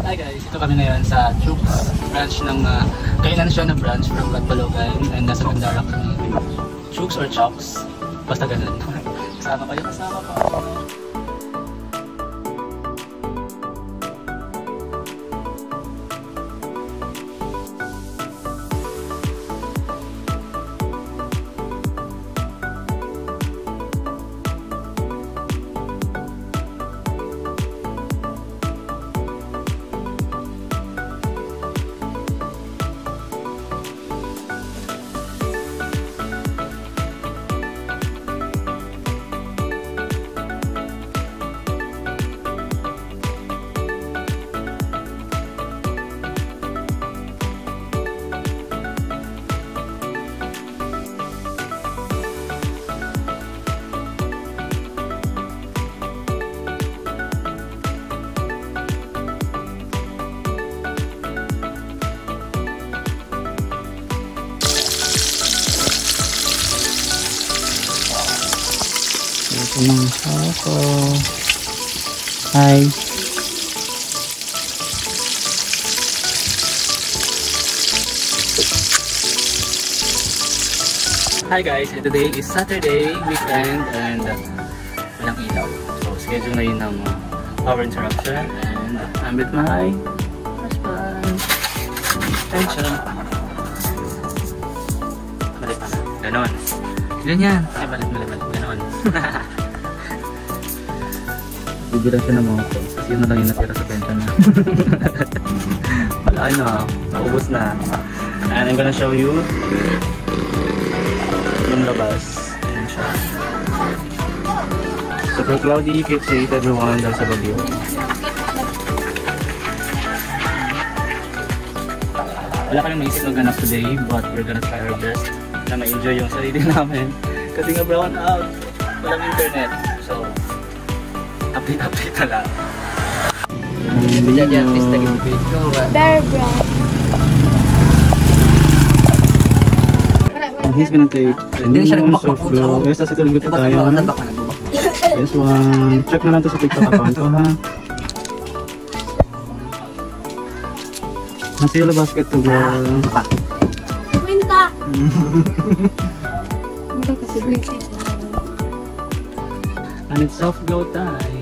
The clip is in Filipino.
Hi guys, ito kami ngayon sa Chooks branch ng kailan siya na branch from Catbalogan and nasa Gandara kami. Chooks or Chooks? Basta ganun. Kasama kayo, kasama pa. Ito ng ako. Hi. Hi guys, today is Saturday weekend and walang ilaw. So schedule na yun ng power interruption and I'm with my husband. Attention. Mali pala. Ganon. Ganyan. Ay, balik. Ganon. Bibilang siya ng mga phones kasi yun na lang yung natira sa benta na. Wala na. Naubos na. And I'm gonna show you yung labas. Ayan siya. Super cloudy. Keep safe everyone dahil sa bagyo. Wala kami maisip maghanap today but we're gonna try our best na ma-enjoy yung sarili namin. Kasi nga brown out. Walang internet. So, update na lang. Jadi artis lagi video kan. Bear brand. He's gonna take Hindi siya nagbumak-bumak po. Yes, sa tulog ito tayo. This one. Check na lang to sa TikTok account ko ha. Nasa yellow basket to girl. Kwenta. And it's soft glow time.